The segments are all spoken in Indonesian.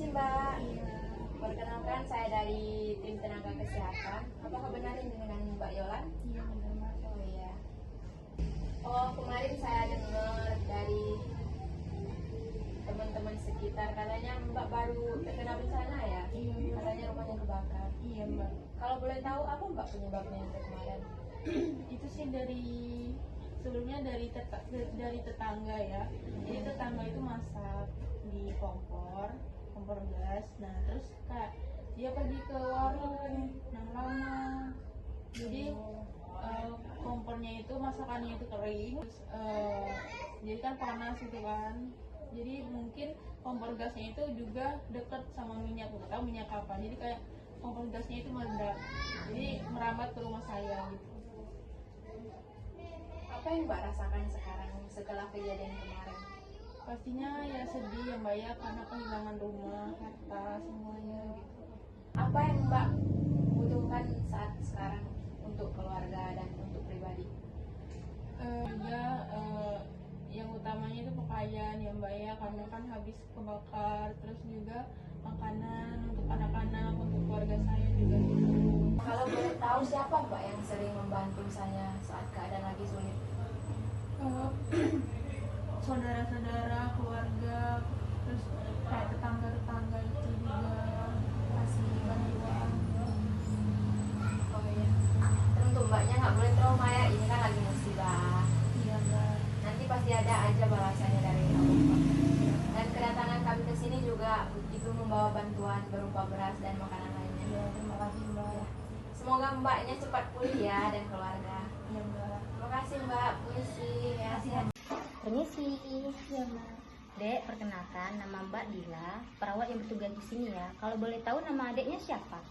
kasih Mbak. Iya. Perkenalkan saya dari tim tenaga kesehatan. Apakah benar ini dengan Mbak Yolan? Iya benar Mbak. Oh iya. Oh kemarin saya dengar dari teman-teman sekitar katanya Mbak baru terkena bencana ya? Iya Mbak. Katanya rumahnya kebakar. Iya Mbak. Kalau boleh tahu apa Mbak penyebabnya yang kemarin? Itu sih sebelumnya dari tetangga ya. Jadi tetangga itu masak di kompor gas. Nah terus kak dia pergi ke warung yang lama. Jadi kompornya itu masakannya itu kering. Terus, jadi kan panas gitu kan. Jadi mungkin kompor gasnya itu juga dekat sama minyak, nggak tahu minyak apa. Jadi kayak kompor gasnya itu meledak. Jadi merambat ke rumah saya gitu. Apa yang Mbak rasakan sekarang setelah kejadian kemarin? Pastinya ya sedih ya Mbak ya, karena kehilangan rumah, harta, semuanya gitu. Apa yang Mbak butuhkan saat sekarang untuk keluarga dan untuk pribadi? Juga yang utamanya itu pakaian ya Mbak ya, karena kan habis kebakar. Terus juga makanan untuk anak-anak, untuk keluarga saya juga gitu. Kalau boleh tahu siapa Mbak yang sering membantu saya saat keadaan lagi sulit? Saudara-saudara, keluarga, terus kayak tetangga-tetangga itu juga kasih bantuan. Oh iya. Tentu Mbaknya nggak boleh trauma ya, ini kan lagi musibah. Iya Mbak. Nanti pasti ada aja balasannya dari Allah. Dan kedatangan kami ke sini juga itu membawa bantuan berupa beras dan makanan lainnya. Iya, terima kasih Mbak. Semoga Mbaknya cepat pulih ya dan keluarga. Iya Mbak. Terima kasih Mbak. Puisi ya. Permisi. Iya Mbak. Dek, perkenalkan nama Mbak Dila, perawat yang bertugas di sini ya. Kalau boleh tahu nama adiknya siapa?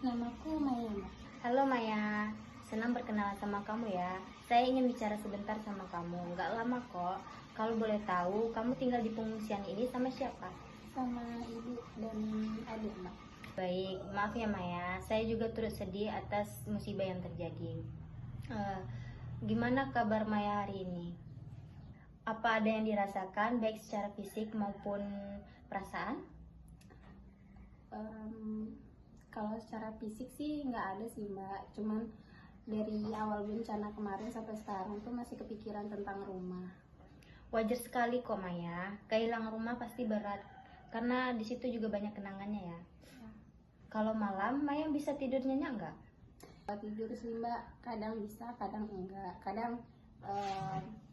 Namaku Maya Mbak. Halo Maya, senang berkenalan sama kamu ya. Saya ingin bicara sebentar sama kamu, nggak lama kok. Kalau boleh tahu, kamu tinggal di pengungsian ini sama siapa? Sama ibu dan adik Mbak. Baik, maaf ya Maya, saya juga turut sedih atas musibah yang terjadi. Gimana kabar Maya hari ini? Apa ada yang dirasakan baik secara fisik maupun perasaan? Kalau secara fisik sih nggak ada sih Mbak, cuman dari awal bencana kemarin sampai sekarang tuh masih kepikiran tentang rumah. Wajar sekali kok Maya, kehilangan rumah pasti berat karena di situ juga banyak kenangannya ya. Kalau malam Maya bisa tidur nyenyak nggak? Tidur sih Mbak, kadang bisa, kadang enggak. Kadang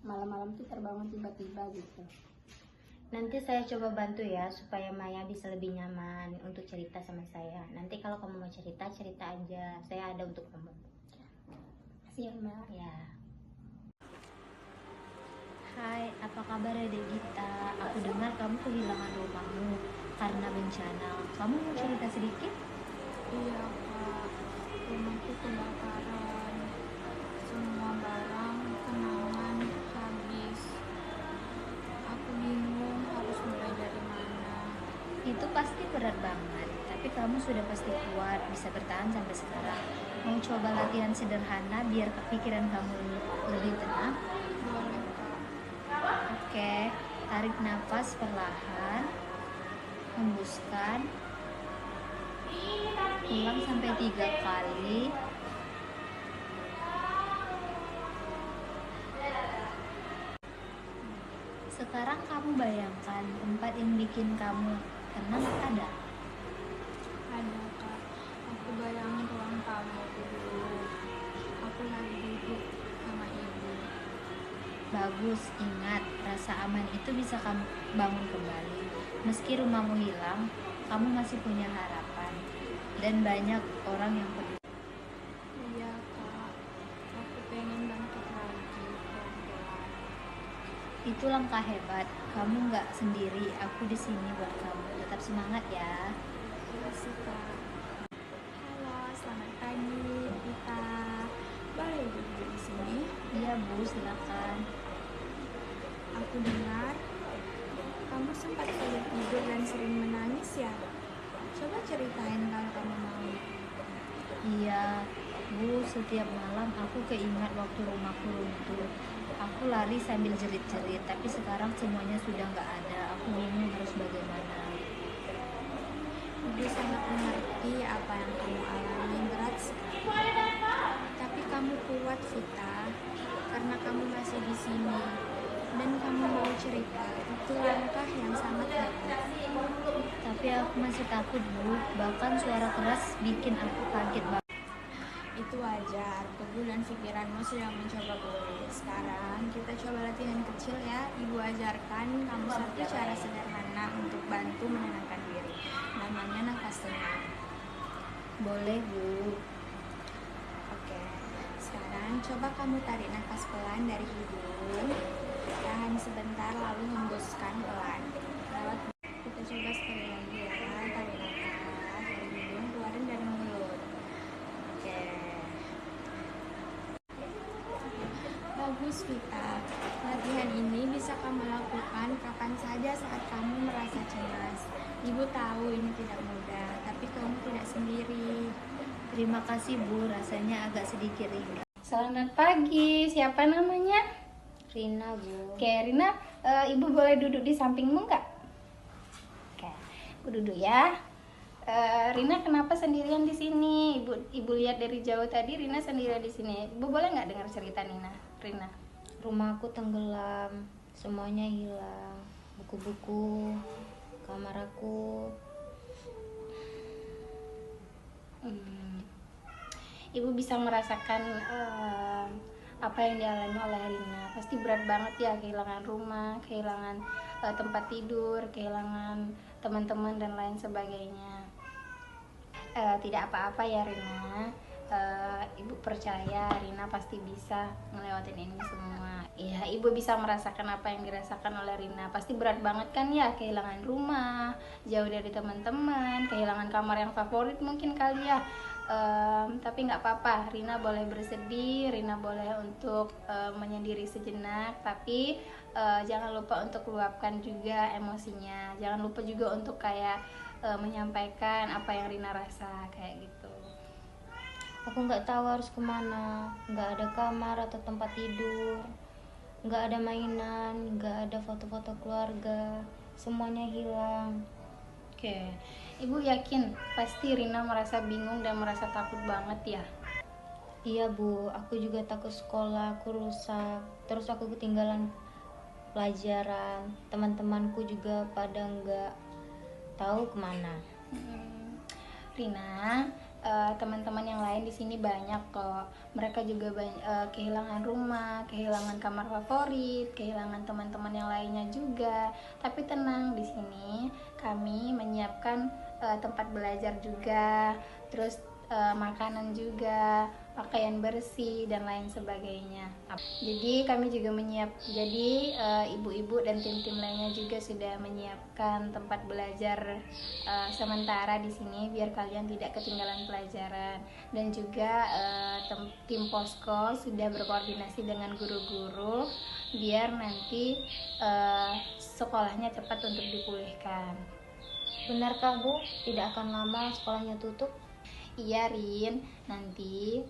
malam-malam tuh terbangun tiba-tiba gitu. Nanti saya coba bantu ya supaya Maya bisa lebih nyaman untuk cerita sama saya. Nanti kalau kamu mau cerita, cerita aja. Saya ada untuk kamu. Makasih ya Mbak. Ya. Hai, apa kabar Dek Gita? Aku dengar kamu kehilangan rumahmu karena bencana. Kamu mau cerita sedikit? Iya Kak, rumahku kebakaran. Semua barang, kenangan habis. Aku bingung harus mulai dari mana. Itu pasti berat banget, tapi kamu sudah pasti kuat, bisa bertahan sampai sekarang. Mau coba latihan sederhana biar pikiran kamu lebih tenang? Boleh Kak. Oke, tarik nafas perlahan, hembuskan, ulang sampai 3 kali. Sekarang kamu bayangkan tempat yang bikin kamu tenang ada. Ada Kak, aku bayangin ruang tamu dulu. Aku lagi duduk sama ibu. Bagus, ingat, rasa aman itu bisa kamu bangun kembali. Meski rumahmu hilang, kamu masih punya harapan. Dan banyak orang yang peduli. Iya Kak, aku pengen bangkit lagi pelan-pelan. Itu langkah hebat. Kamu nggak sendiri, aku di sini buat kamu. Tetap semangat ya. Terima kasih Kak. Halo, selamat pagi Kita. Boleh duduk di sini? Iya Bu, silakan. Aku dengar kamu sempat sulit tidur dan sering menangis ya. Coba ceritain kalau kamu mau. Iya Bu, setiap malam aku keingat waktu rumahku runtuh. Aku lari sambil jerit-jerit, tapi sekarang semuanya sudah nggak ada. Aku bingung harus bagaimana. Aku ngerti apa yang kamu alami berat sekali. Tapi kamu kuat, Vita, karena kamu masih di sini dan kamu mau cerita. Itu langkah yang sangat bagus. Tapi aku masih takut, Bu. Bahkan suara keras bikin aku kaget banget. Itu wajar, tubuh dan pikiranmu sedang mencoba pulih. Sekarang kita coba latihan kecil ya. Ibu ajarkan kamu satu cara sederhana untuk bantu menenangkan diri. Namanya nafas tenang. Boleh, Bu. Oke, sekarang coba kamu tarik nafas pelan dari hidung. Tahan sebentar lalu hembuskan pelan. Lewat kita coba sekali lagi ya. Tarik nafas dari hidung, keluarin dari mulut. Oke. Bagus, Vita. Latihan ini bisa kamu lakukan kapan saja saat kamu merasa cemas. Ibu tahu ini tidak mudah, tapi kamu tidak sendiri. Terima kasih, Bu. Rasanya agak sedikit ringan. Selamat pagi, siapa namanya? Rina, Bu. Oke, Rina, Ibu boleh duduk di sampingmu nggak? Oke, aku duduk ya. Rina kenapa sendirian di sini? Ibu lihat dari jauh tadi Rina sendirian di sini. Ibu boleh nggak dengar cerita Rina? Rumahku tenggelam, semuanya hilang. Buku-buku, kamar aku. Ibu bisa merasakan apa yang dialami oleh Rina. Pasti berat banget ya, kehilangan rumah, kehilangan tempat tidur, kehilangan teman-teman dan lain sebagainya. Tidak apa-apa ya Rina. Ibu percaya Rina pasti bisa ngelewatin ini semua. Ya, Ibu bisa merasakan apa yang dirasakan oleh Rina. Pasti berat banget kan ya, kehilangan rumah, jauh dari teman-teman, kehilangan kamar yang favorit mungkin kali ya. Tapi nggak apa-apa, Rina boleh bersedih, Rina boleh untuk menyendiri sejenak, tapi jangan lupa untuk luapkan juga emosinya. Jangan lupa juga untuk kayak menyampaikan apa yang Rina rasa kayak gitu. Aku nggak tahu harus kemana. Nggak ada kamar atau tempat tidur. Nggak ada mainan, nggak ada foto-foto keluarga. Semuanya hilang. Oke, Ibu yakin pasti Rina merasa bingung dan merasa takut banget ya? Iya, Bu. Aku juga takut sekolah aku rusak. Terus aku ketinggalan pelajaran. Teman-temanku juga pada nggak tahu kemana. Rina, teman-teman yang lain di sini banyak kok. Mereka juga kehilangan rumah, kehilangan kamar favorit, kehilangan teman-teman yang lainnya juga. Tapi tenang, di sini kami menyiapkan tempat belajar juga, terus makanan juga, pakaian bersih dan lain sebagainya. Jadi kami juga jadi ibu-ibu dan tim-tim lainnya juga sudah menyiapkan tempat belajar sementara di sini biar kalian tidak ketinggalan pelajaran. Dan juga tim posko sudah berkoordinasi dengan guru-guru biar nanti sekolahnya cepat untuk dipulihkan. Benarkah, Bu? Tidak akan lama sekolahnya tutup? Iya Rin, nanti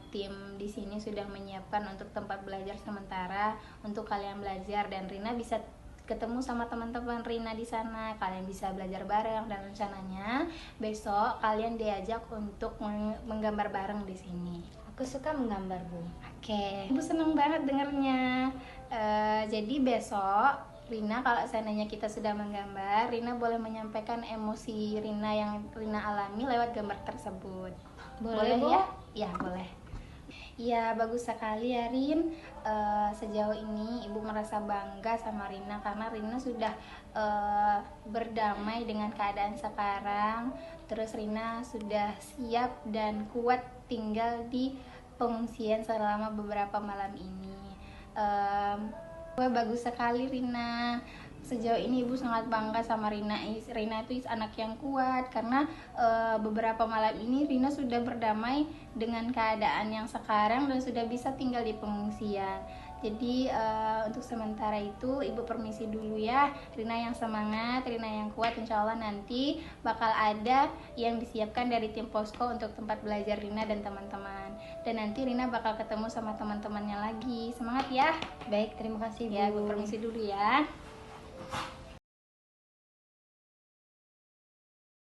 tim di sini sudah menyiapkan untuk tempat belajar sementara untuk kalian belajar, dan Rina bisa ketemu sama teman-teman Rina di sana. Kalian bisa belajar bareng dan rencananya besok kalian diajak untuk menggambar bareng di sini. Aku suka menggambar, Bu. Oke, Ibu senang banget dengernya. Jadi besok Rina, kalau seandainya kita sudah menggambar, Rina boleh menyampaikan emosi Rina yang Rina alami lewat gambar tersebut. Boleh Bu? ya? Ya, boleh. Ya, bagus sekali ya Rin. Sejauh ini Ibu merasa bangga sama Rina karena Rina sudah berdamai dengan keadaan sekarang. Terus Rina sudah siap dan kuat tinggal di pengungsian selama beberapa malam ini. Wah, bagus sekali Rina. Sejauh ini Ibu sangat bangga sama Rina. Rina itu anak yang kuat karena beberapa malam ini Rina sudah berdamai dengan keadaan yang sekarang dan sudah bisa tinggal di pengungsian. Jadi untuk sementara itu Ibu permisi dulu ya. Rina yang semangat, Rina yang kuat. Insya Allah nanti bakal ada yang disiapkan dari tim posko untuk tempat belajar Rina dan teman-teman. Dan nanti Rina bakal ketemu sama teman-temannya lagi. Semangat ya. Baik, terima kasih, Bu. Ya, Ibu permisi dulu ya.